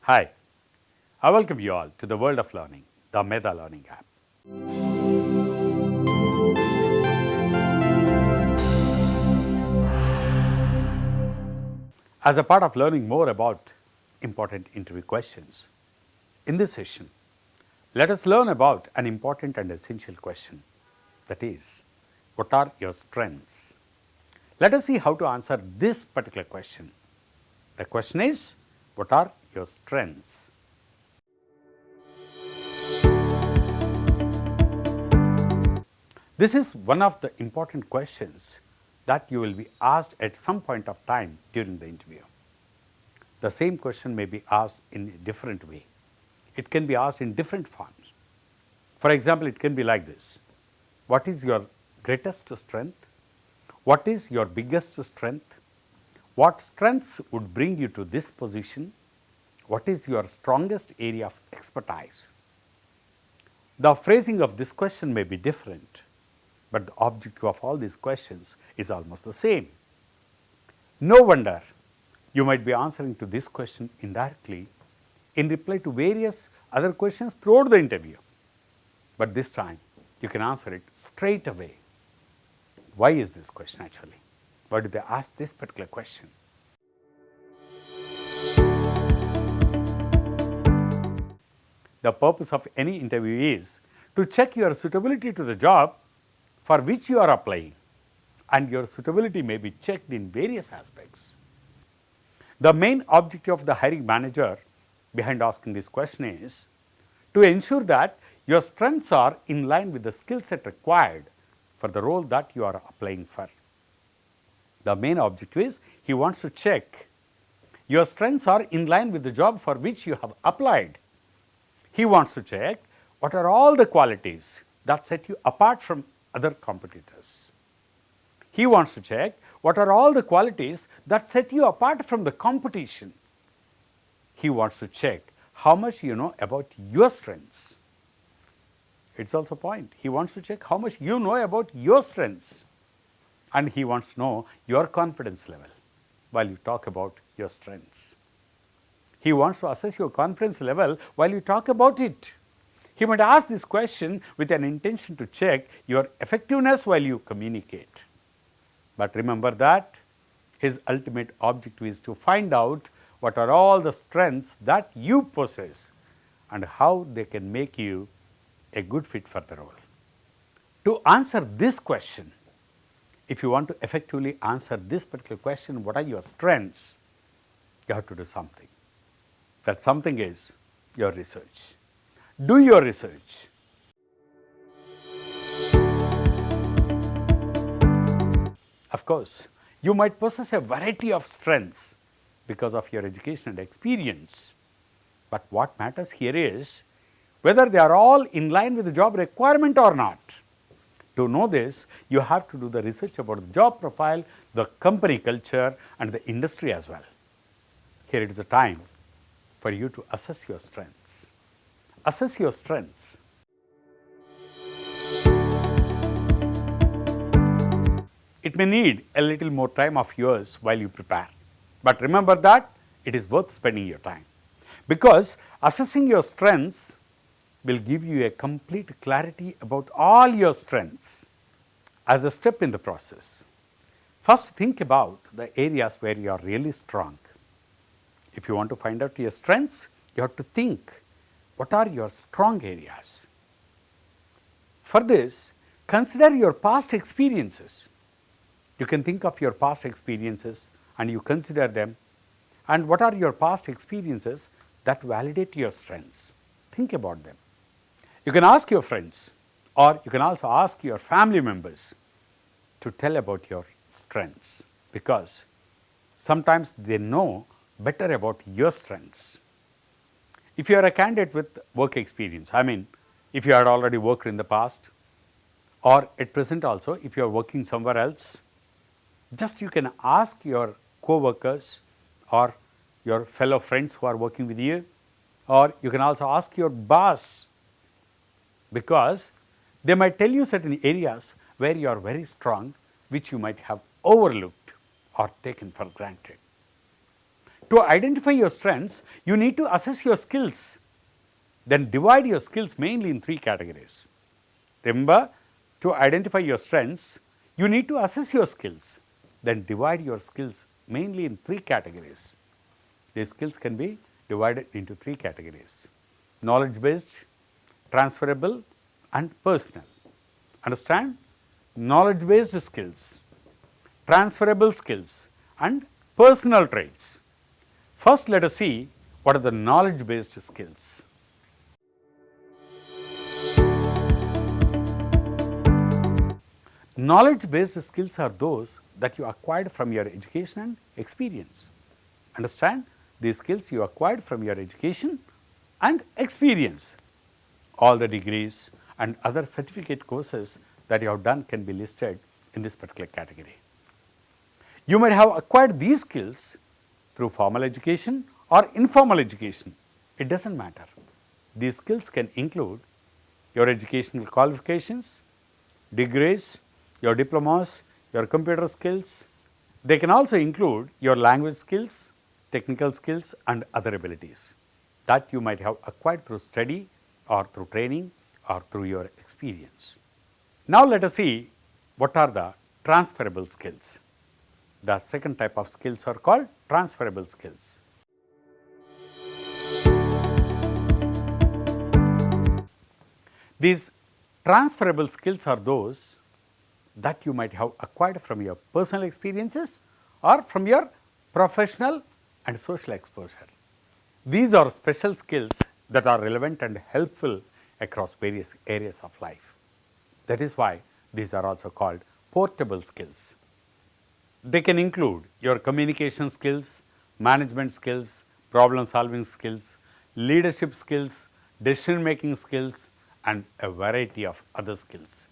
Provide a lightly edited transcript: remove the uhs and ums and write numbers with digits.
Hi, I welcome you all to the world of learning, the Medha learning app. As a part of learning more about important interview questions, in this session, let us learn about an important and essential question, that is, what are your strengths? Let us see how to answer this particular question. The question is, what are your strengths? This is one of the important questions that you will be asked at some point of time during the interview. The same question may be asked in a different way. It can be asked in different forms. For example, it can be like this: what is your greatest strength? What is your biggest strength? What strengths would bring you to this position? What is your strongest area of expertise? The phrasing of this question may be different, but the objective of all these questions is almost the same. No wonder you might be answering to this question indirectly in reply to various other questions throughout the interview. But this time, you can answer it straight away. Why is this question actually? Why did they ask this particular question? The purpose of any interview is to check your suitability to the job for which you are applying, and your suitability may be checked in various aspects. The main objective of the hiring manager behind asking this question is to ensure that your strengths are in line with the skill set required for the role that you are applying for. The main objective is he wants to check your strengths are in line with the job for which you have applied. He wants to check what are all the qualities that set you apart from other competitors. He wants to check what are all the qualities that set you apart from the competition. He wants to check how much you know about your strengths. It's also a point. He wants to check how much you know about your strengths, and he wants to know your confidence level while you talk about your strengths. He wants to assess your confidence level while you talk about it. He might ask this question with an intention to check your effectiveness while you communicate. But remember that his ultimate objective is to find out what are all the strengths that you possess and how they can make you a good fit for the role. To answer this question, if you want to effectively answer this particular question, what are your strengths, you have to do something. That something is your research. Do your research. Of course, you might possess a variety of strengths because of your education and experience. But what matters here is whether they are all in line with the job requirement or not. To know this, you have to do the research about the job profile, the company culture, and the industry as well. Here it is the time for you to assess your strengths. Assess your strengths. It may need a little more time of yours while you prepare, but remember that it is worth spending your time, because assessing your strengths will give you a complete clarity about all your strengths as a step in the process. First, think about the areas where you are really strong. If you want to find out your strengths, you have to think, what are your strong areas? For this, consider your past experiences. You can think of your past experiences and you consider them, and what are your past experiences that validate your strengths. Think about them. You can ask your friends, or you can also ask your family members to tell about your strengths, because sometimes they know better about your strengths. If you are a candidate with work experience, I mean, if you had already worked in the past, or at present also, if you are working somewhere else, just you can ask your co-workers or your fellow friends who are working with you, or you can also ask your boss, because they might tell you certain areas where you are very strong, which you might have overlooked or taken for granted. To To identify your strengths, you need to assess your skills. Then divide your skills mainly in three categories. Remember, to identify your strengths, you need to assess your skills. Then divide your skills mainly in three categories. These skills can be divided into three categories: knowledge based, transferable, and personal. Understand? Knowledge based skills, transferable skills, and personal traits. First, let us see what are the knowledge based skills. Knowledge based skills are those that you acquired from your education and experience. Understand? These skills you acquired from your education and experience. All the degrees and other certificate courses that you have done can be listed in this particular category. You might have acquired these skills through formal education or informal education. It does not matter. These skills can include your educational qualifications, degrees, your diplomas, your computer skills. They can also include your language skills, technical skills, and other abilities that you might have acquired through study or through training or through your experience. Now, let us see what are the transferable skills. The second type of skills are called transferable skills. These transferable skills are those that you might have acquired from your personal experiences or from your professional and social exposure. These are special skills that are relevant and helpful across various areas of life. That is why these are also called portable skills. They can include your communication skills, management skills, problem solving skills, leadership skills, decision making skills, and a variety of other skills.